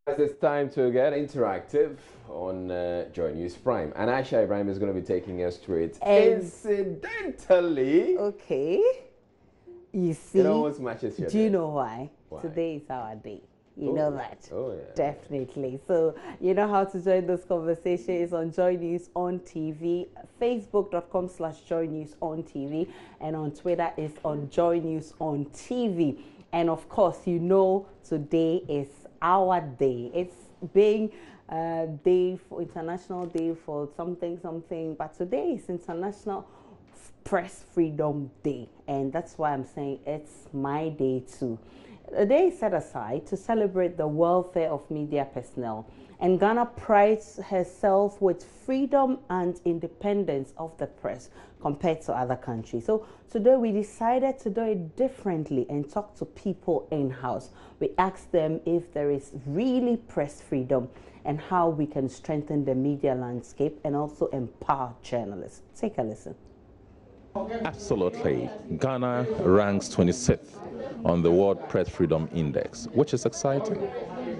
It's time to get interactive on Joy News Prime. And Aisha Ibrahim is going to be taking us through it. Incidentally, Okay. You see, it almost matches your do you day. know why? Why? Today is our day. You know that? Oh, yeah. Definitely. So, you know how to join this conversation is on Joy News on TV, facebook.com/Joy News on TV, and on Twitter is on Joy News on TV. And of course, you know, today is our day. It's being day for International Day for something, but today is International Press Freedom Day, and that's why I'm saying it's my day too. A day is set aside to celebrate the welfare of media personnel, and Ghana prides herself with freedom and independence of the press compared to other countries. So today we decided to do it differently and talk to people in-house. We asked them if there is really press freedom and how we can strengthen the media landscape and also empower journalists. Take a listen. Absolutely. Ghana ranks 26th on the World Press Freedom Index, which is exciting.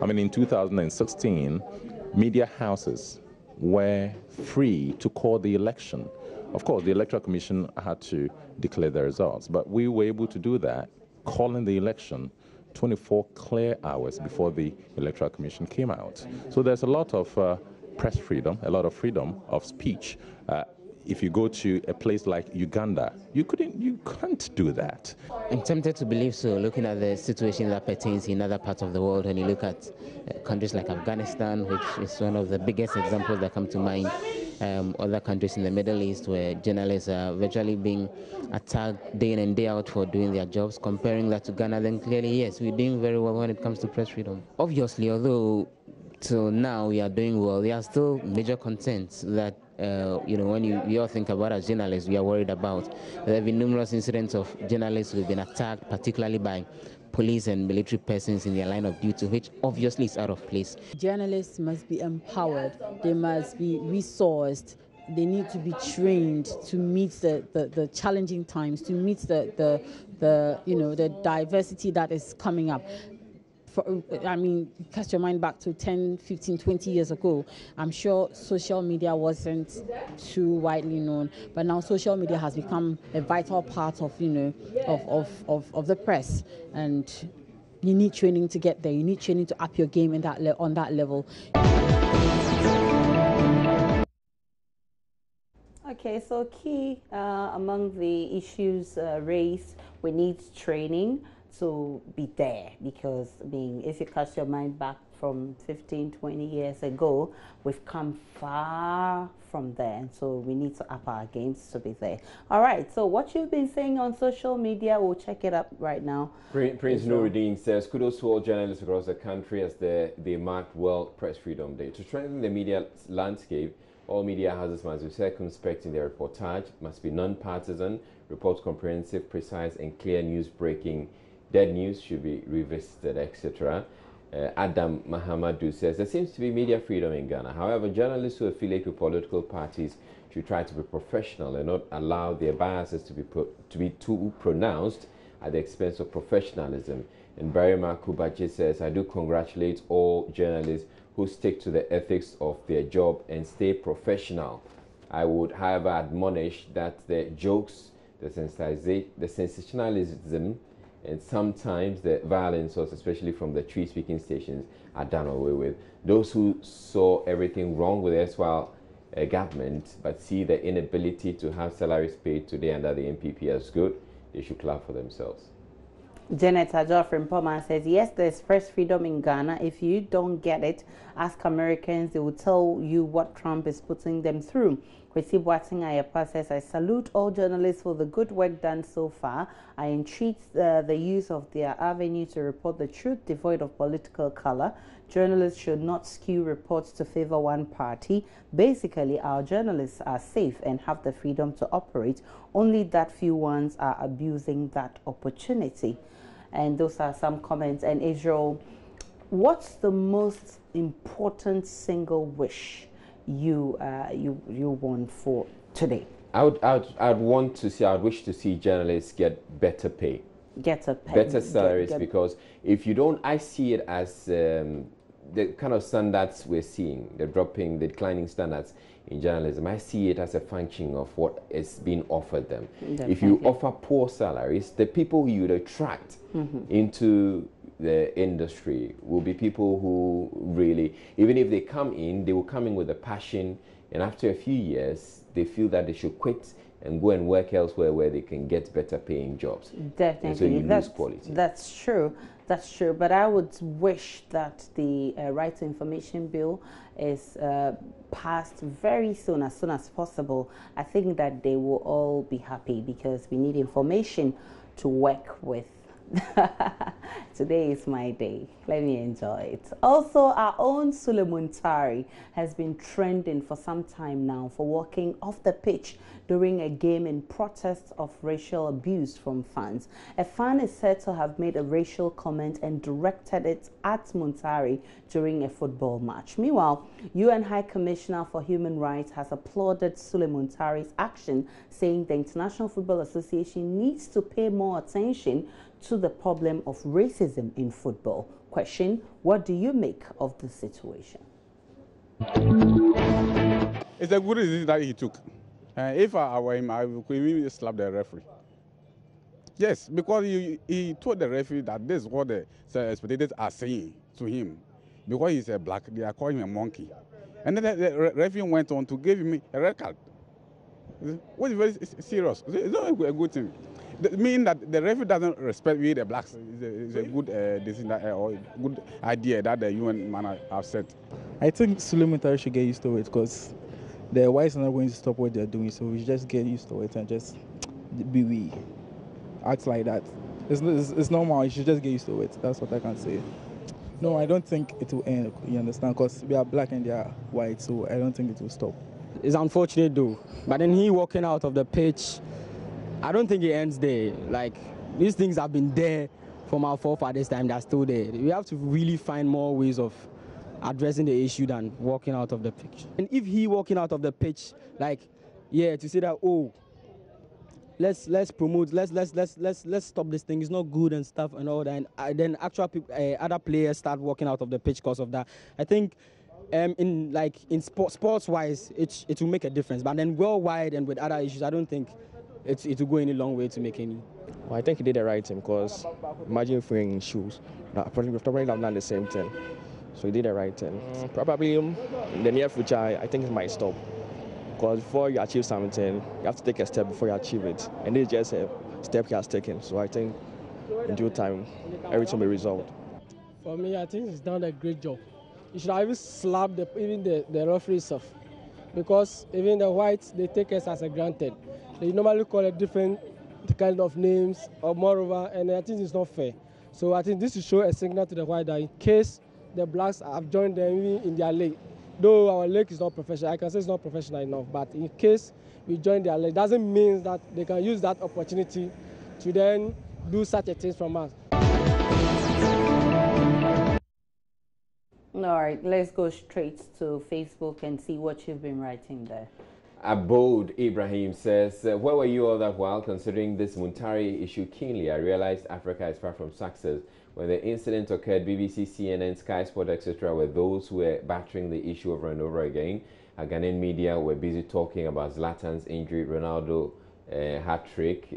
I mean, in 2016, media houses were free to call the election. Of course, the Electoral Commission had to declare the results, but we were able to do that, calling the election 24 clear hours before the Electoral Commission came out. So there's a lot of press freedom, a lot of freedom of speech. If you go to a place like Uganda, you can't do that. I'm tempted to believe so, looking at the situation that pertains in other parts of the world. When you look at countries like Afghanistan, which is one of the biggest examples that come to mind, other countries in the Middle East where journalists are virtually being attacked day in and day out for doing their jobs. Comparing that to Ghana, then clearly, yes, we're doing very well when it comes to press freedom. Obviously, although till now we are doing well, there are still major concerns that when we all think about as journalists, we are worried about. There have been numerous incidents of journalists who have been attacked, particularly by police and military persons in their line of duty, which obviously is out of place. Journalists must be empowered. They must be resourced. They need to be trained to meet the challenging times, to meet the diversity that is coming up. Cast your mind back to 10, 15, 20 years ago. I'm sure social media wasn't too widely known, but now social media has become a vital part of the press, and you need training to get there. You need training to up your game on that level. Okay, so key among the issues raised, we need training to be there, because if you cast your mind back from 15, 20 years ago, we've come far from there, and so we need to up our games to be there. All right, so what you've been saying on social media, we'll check it up right now. Prince Nuruddin says, kudos to all journalists across the country as they marked World Press Freedom Day. To strengthen the media landscape, all media houses must be circumspect in their reportage, must be non-partisan, report comprehensive, precise, and clear news breaking. Dead news should be revisited, etc. Adam Mahamadou says, there seems to be media freedom in Ghana. However, journalists who affiliate with political parties should try to be professional and not allow their biases to be too pronounced at the expense of professionalism. And Barima Kubachi says, I do congratulate all journalists who stick to the ethics of their job and stay professional. I would, however, admonish that the jokes, the sensationalism, and sometimes the violence, especially from the tree-speaking stations, are done away with. Those who saw everything wrong with the erstwhile government but see the inability to have salaries paid today under the NPP as good, they should clap for themselves. Janet Ajo from Poma says, yes, there's press freedom in Ghana. If you don't get it, ask Americans. They will tell you what Trump is putting them through. Kwesi Boating Ayapa says, I salute all journalists for the good work done so far. I entreat the use of their avenue to report the truth devoid of political color. Journalists should not skew reports to favor one party. Basically, our journalists are safe and have the freedom to operate. Only that few ones are abusing that opportunity. And those are some comments. And Israel, what's the most important single wish you want for today? I'd wish to see journalists get better pay. Better salaries, because if you don't, I see it as the kind of standards we're seeing, the declining standards in journalism, I see it as a function of what is being offered them. Definitely. If you offer poor salaries, the people who you would attract into the industry will be people who really, even if they come in, they will come in with a passion, and after a few years, they feel that they should quit and go and work elsewhere where they can get better paying jobs. Definitely. And so you lose quality. That's true. That's true. But I would wish that the Right to Information Bill is passed very soon as possible. I think that they will all be happy because we need information to work with. Today is my day. Let me enjoy it. Also, our own Sulley Muntari has been trending for some time now for walking off the pitch during a game in protest of racial abuse from fans. A fan is said to have made a racial comment and directed it at Muntari during a football match. Meanwhile, UN High Commissioner for Human Rights has applauded Sulley Muntari's action, saying the International Football Association needs to pay more attention to the problem of racism in football. Question: what do you make of the situation? It's a good decision that he took. If I were him, I would immediately slap the referee. Yes, because he told the referee that this is what the spectators are saying to him. Because he's a black, they are calling him a monkey. And then the referee went on to give him a red card. Which is very serious. It's not a good thing. It means that the referee doesn't respect we the blacks. It's a good decision or good idea that the UN man have set. I think Sulley Muntari should get used to it because the whites are not going to stop what they're doing. So we should just get used to it and just be act like that. It's normal. You should just get used to it. That's what I can say. No, I don't think it will end. You understand? Because we are black and they are white, so I don't think it will stop. It's unfortunate though, but then he walking out of the pitch, I don't think it ends there. Like, these things have been there from our forefathers' time, they're still there. We have to really find more ways of addressing the issue than walking out of the pitch. And if he walking out of the pitch, like, yeah, to say that, oh, let's promote, let's stop this thing, it's not good and stuff and all that, and then actual people, other players start walking out of the pitch because of that. I think in sports wise, it will make a difference. But then worldwide and with other issues, I don't think it will go any long way to make any. Well, I think he did the right thing because imagine if we're in shoes. Probably have done the same thing. So he did the right thing. Probably in the near future, I think it might stop. Because before you achieve something, you have to take a step before you achieve it. And this is just a step he has taken. So I think in due time, everything will be resolved. For me, I think he's done a great job. You should have even slapped even the referees off. Because even the whites, they take us as a granted. They normally call it different kind of names or moreover, and I think it's not fair. So I think this will show a signal to the white that in case the blacks have joined them in their league, though our league is not professional, I can say it's not professional enough, but in case we join their league, doesn't mean that they can use that opportunity to then do such a thing from us. All right, let's go straight to Facebook and see what you've been writing there. Abode Ibrahim says, where were you all that while? Considering this Muntari issue keenly, I realized Africa is far from success. When the incident occurred, BBC, CNN, Sky Sport, etc. were those who were battering the issue over and over again. Ghanaian media were busy talking about Zlatan's injury, Ronaldo hat-trick,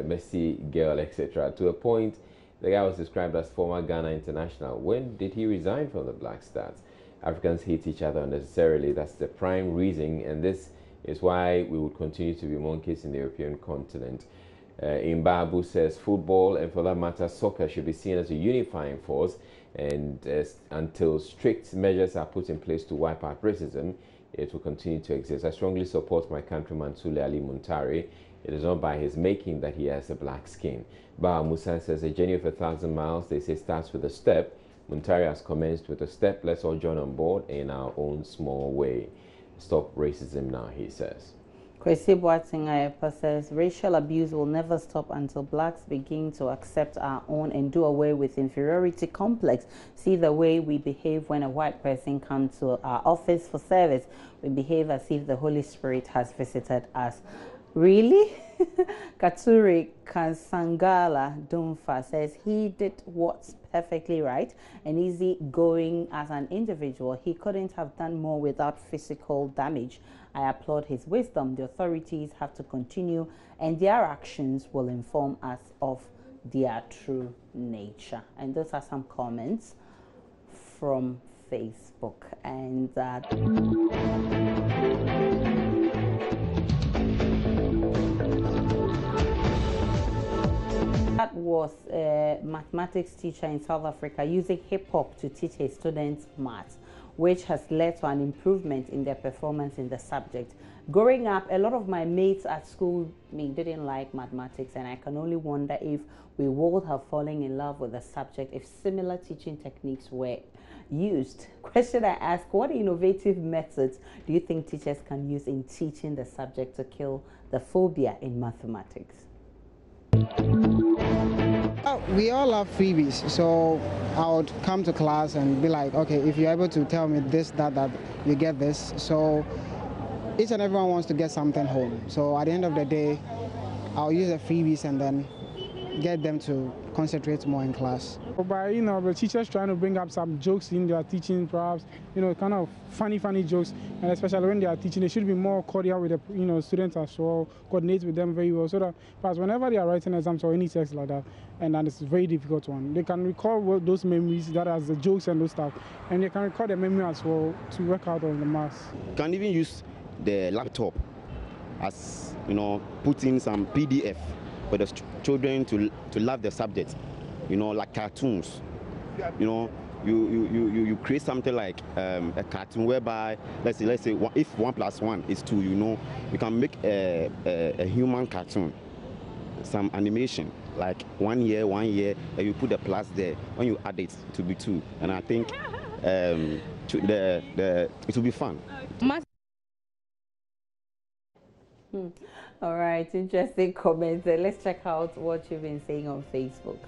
Messi girl, etc. To a point, the guy was described as former Ghana international. When did he resign from the Black Stars? Africans hate each other unnecessarily. That's the prime reason, and this is why we would continue to be monkeys in the European continent. Imbabu says football, and for that matter soccer, should be seen as a unifying force, and until strict measures are put in place to wipe out racism, it will continue to exist. I strongly support my countryman Sulley Muntari. It is not by his making that he has a black skin. Ba Musa says a journey of 1,000 miles, they say, starts with a step. Muntari has commenced with a step. Let's all join on board in our own small way. Stop racism now, he says. Kwesi Boateng Ayepa says, racial abuse will never stop until blacks begin to accept our own and do away with inferiority complex. See the way we behave when a white person comes to our office for service. We behave as if the Holy Spirit has visited us. Really? Katuri Kansangala Dumfa says he did what's perfectly right and easy going as an individual. He couldn't have done more without physical damage. I applaud his wisdom. The authorities have to continue and their actions will inform us of their true nature. And those are some comments from Facebook. And that was a mathematics teacher in South Africa using hip-hop to teach his students maths, which has led to an improvement in their performance in the subject. Growing up, a lot of my mates at school didn't like mathematics, and I can only wonder if we would have fallen in love with the subject if similar teaching techniques were used. Question I ask, what innovative methods do you think teachers can use in teaching the subject to kill the phobia in mathematics? We all have freebies, so I would come to class and be like, okay, if you're able to tell me this, that, you get this. So each and everyone wants to get something home. So at the end of the day, I'll use the freebies and then get them to concentrate more in class. By, the teachers trying to bring up some jokes in their teaching, perhaps, kind of funny jokes, and especially when they are teaching, they should be more cordial with the, students as well, coordinate with them very well, so that perhaps whenever they are writing exams or any text like that, and it's a very difficult one, they can recall those memories, that as the jokes and those stuff, and they can record the memory as well to work out on the maths. You can even use the laptop as, put in some PDF for the children to love the subject, like cartoons. You create something like a cartoon whereby, let's say if 1 + 1 is 2, you can make a human cartoon, some animation, like 1 year, and you put the plus there. When you add it to be 2, and I think it will be fun. All right, interesting comments. Let's check out what you've been saying on Facebook.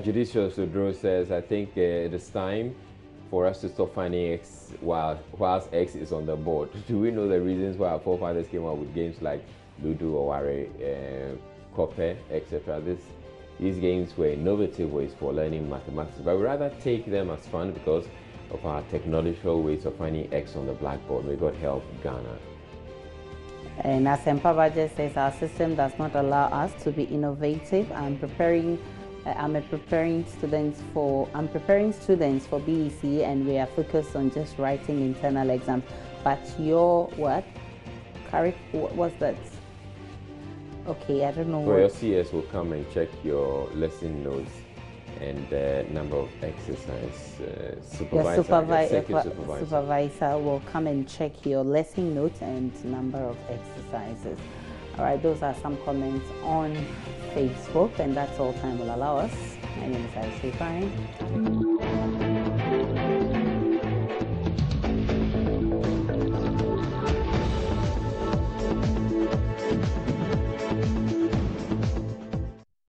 Judicious Udro says, I think it is time for us to stop finding X whilst X is on the board. Do we know the reasons why our forefathers came up with games like Ludo, Oware, Kope, etc.? These games were innovative ways for learning mathematics, but we rather take them as fun because of our technological ways of finding X on the blackboard. May God help Ghana. And as Mpabaje says, our system does not allow us to be innovative. I'm preparing students for BEC, and we are focused on just writing internal exams. But your what? What's that? Okay, I don't know. So your CS will come and check your lesson notes and number of exercise. Supervisor will come and check your lesson notes and number of exercises. All right, those are some comments on Facebook, and that's all time will allow us. My name is Aisha Fine.